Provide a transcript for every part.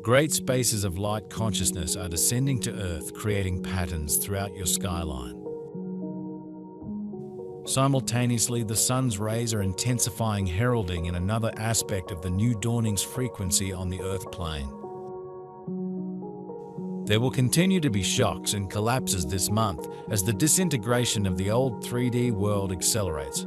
Great spaces of light consciousness are descending to Earth, creating patterns throughout your skyline. Simultaneously, the sun's rays are intensifying, heralding in another aspect of the new dawning's frequency on the Earth plane. There will continue to be shocks and collapses this month as the disintegration of the old 3D world accelerates.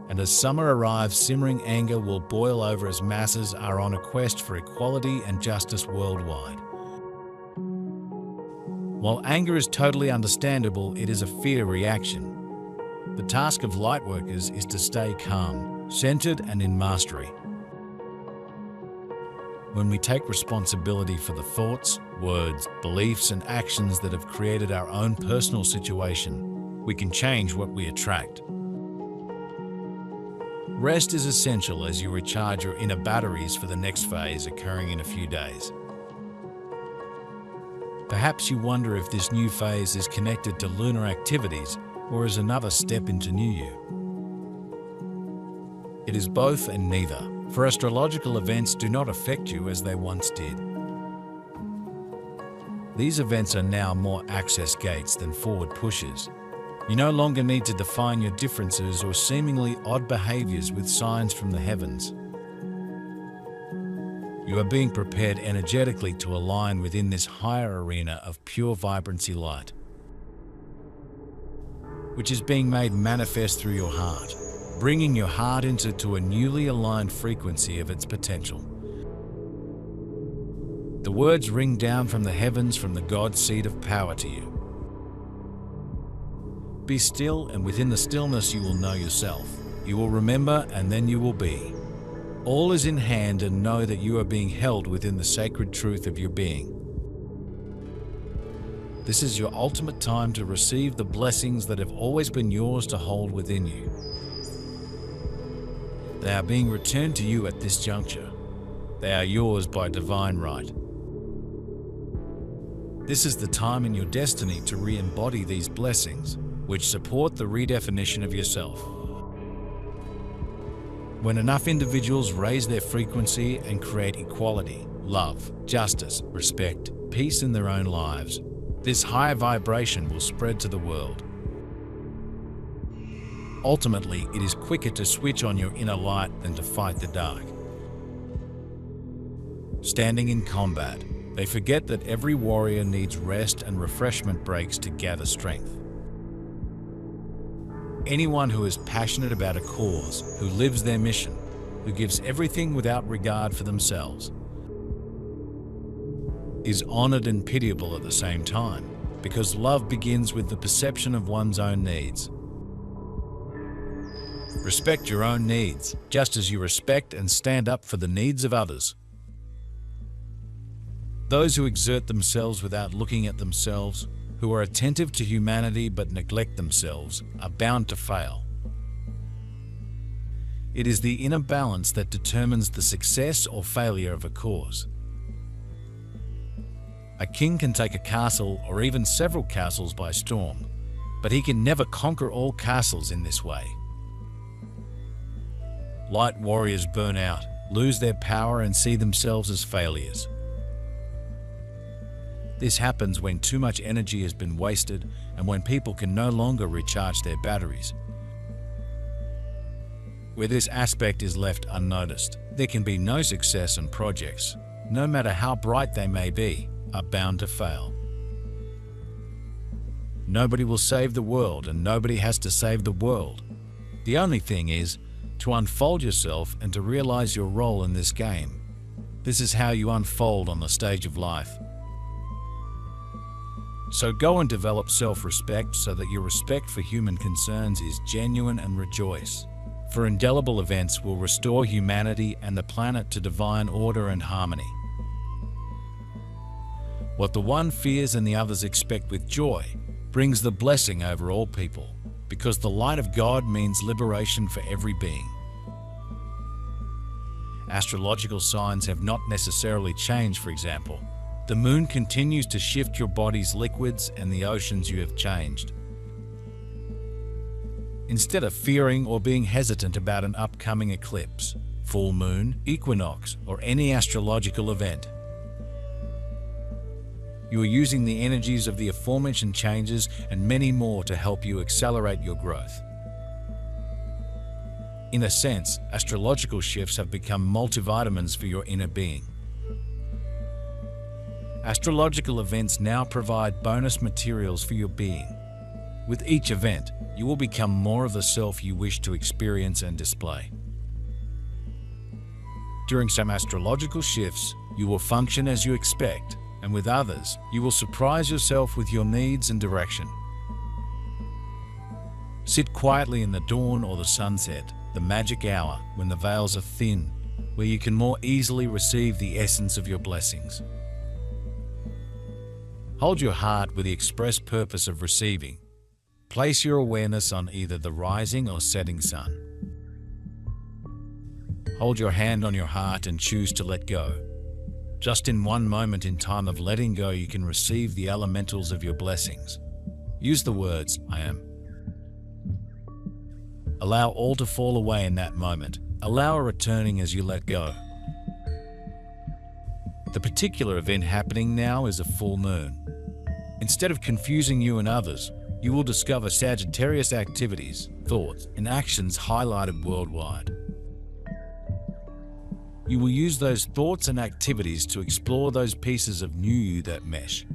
And as summer arrives, simmering anger will boil over as masses are on a quest for equality and justice worldwide. While anger is totally understandable, it is a fear reaction. The task of lightworkers is to stay calm, centered, and in mastery. When we take responsibility for the thoughts, words, beliefs, and actions that have created our own personal situation, we can change what we attract. Rest is essential as you recharge your inner batteries for the next phase occurring in a few days. Perhaps you wonder if this new phase is connected to lunar activities or is another step into New You. It is both and neither, for astrological events do not affect you as they once did. These events are now more access gates than forward pushes. You no longer need to define your differences or seemingly odd behaviors with signs from the heavens. You are being prepared energetically to align within this higher arena of pure vibrancy light, which is being made manifest through your heart, bringing your heart into a newly aligned frequency of its potential. The words ring down from the heavens from the God seed of power to you. Be still, and within the stillness you will know yourself. You will remember, and then you will be. All is in hand, and know that you are being held within the sacred truth of your being. This is your ultimate time to receive the blessings that have always been yours to hold within you. They are being returned to you at this juncture. They are yours by divine right. This is the time in your destiny to re-embody these blessings, which support the redefinition of yourself. When enough individuals raise their frequency and create equality, love, justice, respect, peace in their own lives, this higher vibration will spread to the world. Ultimately, it is quicker to switch on your inner light than to fight the dark. Standing in combat, they forget that every warrior needs rest and refreshment breaks to gather strength. Anyone who is passionate about a cause, who lives their mission, who gives everything without regard for themselves, is honored and pitiable at the same time, because love begins with the perception of one's own needs. Respect your own needs, just as you respect and stand up for the needs of others. Those who exert themselves without looking at themselves, who are attentive to humanity but neglect themselves, are bound to fail. It is the inner balance that determines the success or failure of a cause. A king can take a castle or even several castles by storm, but he can never conquer all castles in this way. Light warriors burn out, lose their power, and see themselves as failures. This happens when too much energy has been wasted and when people can no longer recharge their batteries. Where this aspect is left unnoticed, there can be no success, and projects, no matter how bright they may be, are bound to fail. Nobody will save the world, and nobody has to save the world. The only thing is to unfold yourself and to realize your role in this game. This is how you unfold on the stage of life. So go and develop self-respect so that your respect for human concerns is genuine, and rejoice. For indelible events will restore humanity and the planet to divine order and harmony. What the one fears and the others expect with joy brings the blessing over all people, because the light of God means liberation for every being. Astrological signs have not necessarily changed. For example, the moon continues to shift your body's liquids, and the oceans you have changed. Instead of fearing or being hesitant about an upcoming eclipse, full moon, equinox, or any astrological event. You are using the energies of the aforementioned changes and many more to help you accelerate your growth. In a sense, astrological shifts have become multivitamins for your inner being. Astrological events now provide bonus materials for your being. With each event, you will become more of the self you wish to experience and display. During some astrological shifts, you will function as you expect, and with others, you will surprise yourself with your needs and direction. Sit quietly in the dawn or the sunset, the magic hour when the veils are thin, where you can more easily receive the essence of your blessings. Hold your heart with the express purpose of receiving. Place your awareness on either the rising or setting sun. Hold your hand on your heart and choose to let go. Just in one moment in time of letting go, you can receive the elementals of your blessings. Use the words, I am. Allow all to fall away in that moment. Allow a returning as you let go. The particular event happening now is a full moon. Instead of confusing you and others, you will discover Sagittarius activities, thoughts, and actions highlighted worldwide. You will use those thoughts and activities to explore those pieces of new you that mesh.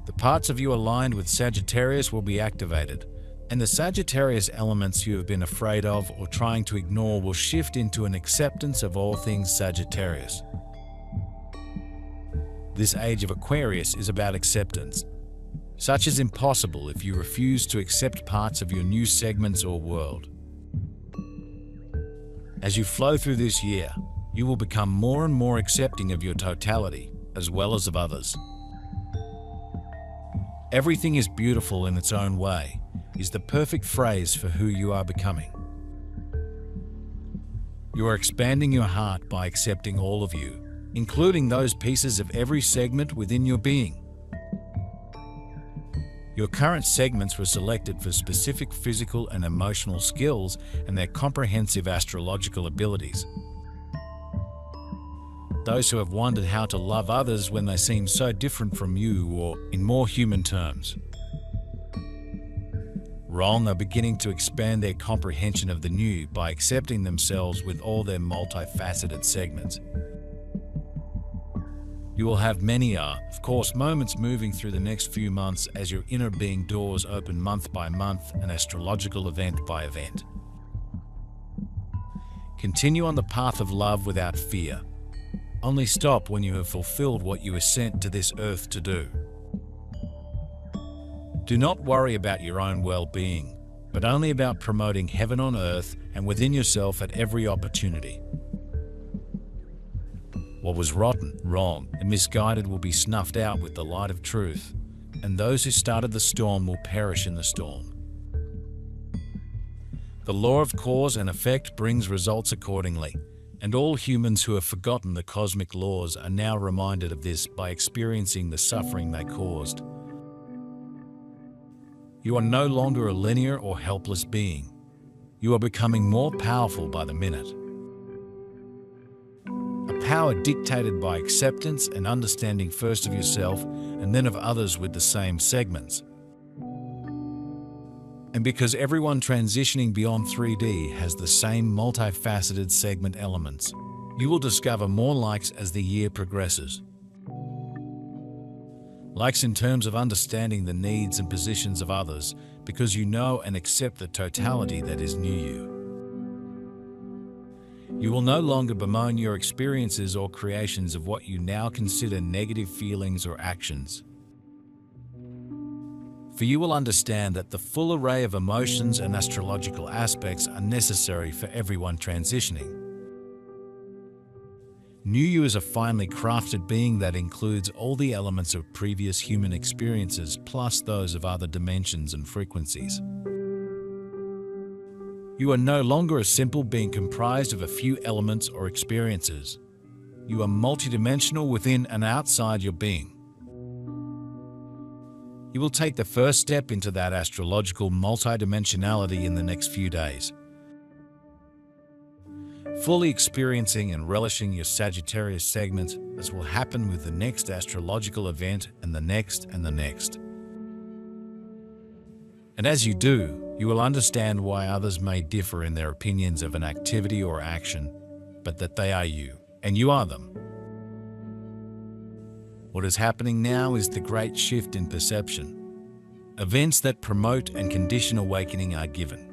The parts of you aligned with Sagittarius will be activated, and the Sagittarius elements you have been afraid of or trying to ignore will shift into an acceptance of all things Sagittarius. This age of Aquarius is about acceptance. Such is impossible if you refuse to accept parts of your new segments or world. As you flow through this year, you will become more and more accepting of your totality, as well as of others. Everything is beautiful in its own way is the perfect phrase for who you are becoming. You are expanding your heart by accepting all of you, including those pieces of every segment within your being. Your current segments were selected for specific physical and emotional skills and their comprehensive astrological abilities. Those who have wondered how to love others when they seem so different from you, or in more human terms, wrong, are beginning to expand their comprehension of the new by accepting themselves with all their multifaceted segments. You will have many of course, moments moving through the next few months as your inner being doors open month by month and astrological event by event. Continue on the path of love without fear. Only stop when you have fulfilled what you were sent to this earth to do. Do not worry about your own well-being, but only about promoting heaven on earth and within yourself at every opportunity. What was rotten, wrong, and misguided will be snuffed out with the light of truth, and those who started the storm will perish in the storm. The law of cause and effect brings results accordingly, and all humans who have forgotten the cosmic laws are now reminded of this by experiencing the suffering they caused. You are no longer a linear or helpless being. You are becoming more powerful by the minute. A power dictated by acceptance and understanding first of yourself and then of others with the same segments. And because everyone transitioning beyond 3D has the same multifaceted segment elements, you will discover more likes as the year progresses. Likes in terms of understanding the needs and positions of others, because you know and accept the totality that is new you. You will no longer bemoan your experiences or creations of what you now consider negative feelings or actions. For you will understand that the full array of emotions and astrological aspects are necessary for everyone transitioning. New you is a finely crafted being that includes all the elements of previous human experiences plus those of other dimensions and frequencies. You are no longer a simple being comprised of a few elements or experiences. You are multidimensional within and outside your being. You will take the first step into that astrological multidimensionality in the next few days. fully experiencing and relishing your Sagittarius segment, as will happen with the next astrological event and the next and the next. And as you do, you will understand why others may differ in their opinions of an activity or action, but that they are you, and you are them. What is happening now is the great shift in perception. Events that promote and condition awakening are given.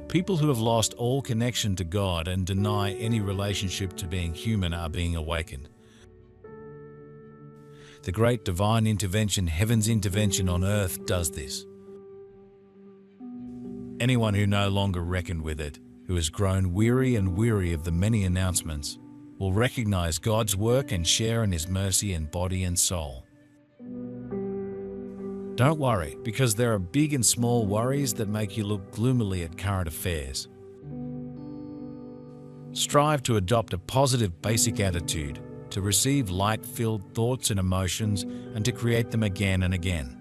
People who have lost all connection to God and deny any relationship to being human are being awakened. The great divine intervention, heaven's intervention on earth, does this. Anyone who no longer reckoned with it, who has grown weary and weary of the many announcements, will recognize God's work and share in His mercy in body and soul. Don't worry, because there are big and small worries that make you look gloomily at current affairs. Strive to adopt a positive basic attitude, to receive light-filled thoughts and emotions, and to create them again and again.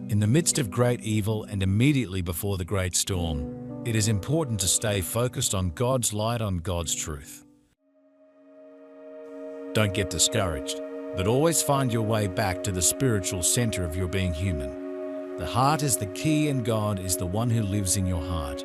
In the midst of great evil and immediately before the great storm, it is important to stay focused on God's light, on God's truth. Don't get discouraged, but always find your way back to the spiritual center of your being human. The heart is the key, and God is the one who lives in your heart.